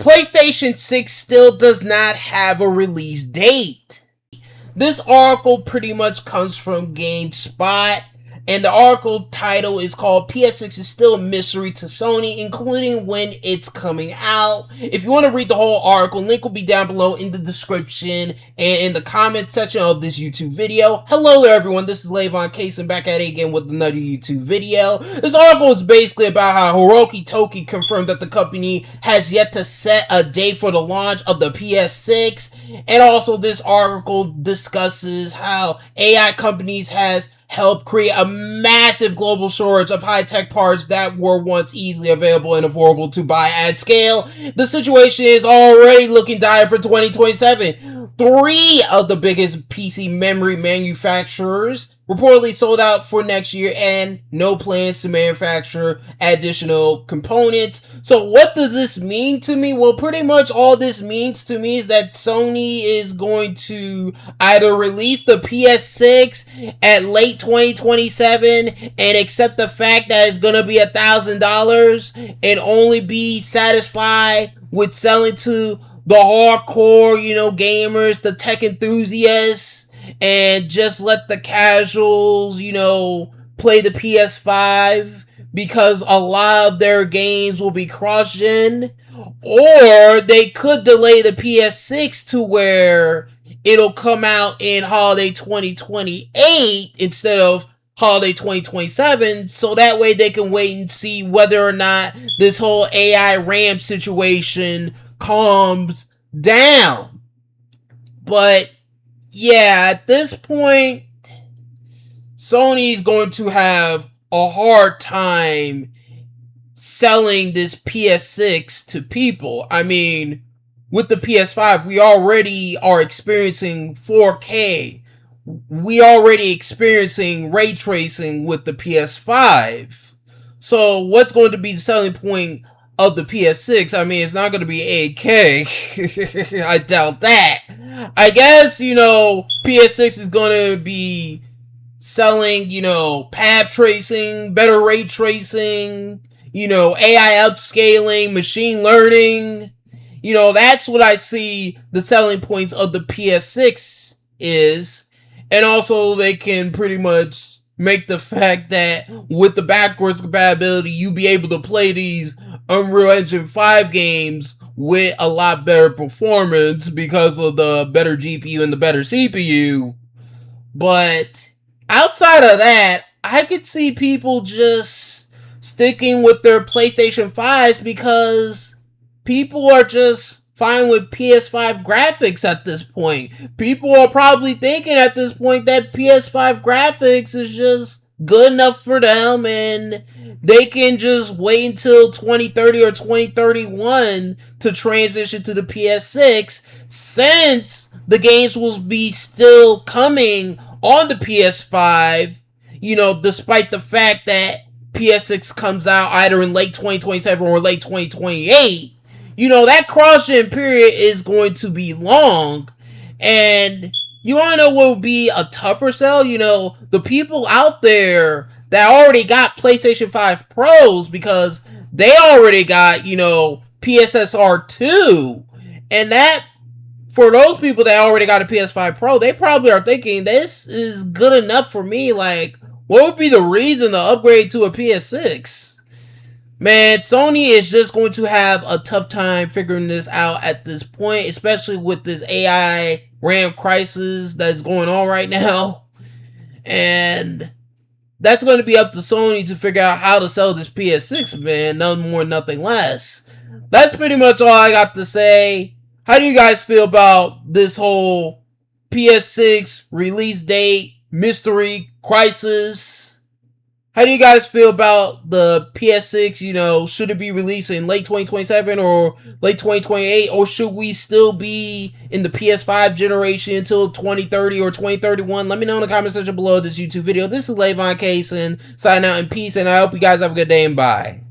PlayStation 6 still does not have a release date. This article pretty much comes from GameSpot, and the article title is called PS6 is still a mystery to Sony, including when it's coming out. If you want to read the whole article, link will be down below in the description and in the comment section of this YouTube video. Hello there everyone, this is lavoncason back at it again with another YouTube video. This article is basically about how Hiroki Toki confirmed that the company has yet to set a date for the launch of the PS6. And also this article discusses how AI companies has helped create a massive global shortage of high-tech parts that were once easily available and affordable to buy at scale. The situation is already looking dire for 2027. 3 of the biggest PC memory manufacturers reportedly sold out for next year and no plans to manufacture additional components. So what does this mean to me? Well, pretty much all this means to me is that Sony is going to either release the PS6 at late 2027 and accept the fact that it's going to be $1,000 and only be satisfied with selling to the hardcore, gamers, the tech enthusiasts, and just let the casuals, play the PS5 because a lot of their games will be cross-gen. Or they could delay the PS6 to where it'll come out in holiday 2028 instead of holiday 2027, so that way they can wait and see whether or not this whole AI RAM situation calms down. But yeah, at this point, Sony's going to have a hard time selling this PS6 to people. I mean, with the PS5, we already are experiencing 4K. We already experiencing ray tracing with the PS5. So what's going to be the selling point of the PS6? I mean, it's not going to be 8K. I doubt that. I guess, PS6 is going to be selling, path tracing, better ray tracing, AI upscaling, machine learning. That's what I see the selling points of the PS6 is. And also they can pretty much make the fact that with the backwards compatibility, you be able to play these Unreal Engine 5 games with a lot better performance because of the better GPU and the better CPU. But outside of that, I could see people just sticking with their PlayStation 5s because people are just fine with PS5 graphics at this point. People are probably thinking at this point that PS5 graphics is just good enough for them and they can just wait until 2030 or 2031 to transition to the PS6, since the games will be still coming on the PS5, despite the fact that PS6 comes out either in late 2027 or late 2028. That cross-gen period is going to be long. And you want to know what would be a tougher sell? The people out there that already got PlayStation 5 Pros, because they already got, PSSR 2. And that, for those people that already got a PS5 Pro, they probably are thinking, this is good enough for me. Like, what would be the reason to upgrade to a PS6? Man, Sony is just going to have a tough time figuring this out at this point, especially with this AI RAM crisis that's going on right now. And that's going to be up to Sony to figure out how to sell this PS6, man. Nothing more, nothing less. That's pretty much all I got to say. How do you guys feel about this whole PS6 release date mystery crisis? How do you guys feel about the PS6? Should it be released in late 2027 or late 2028? Or should we still be in the PS5 generation until 2030 or 2031? Let me know in the comment section below this YouTube video. This is lavoncason signing out in peace, and I hope you guys have a good day and bye.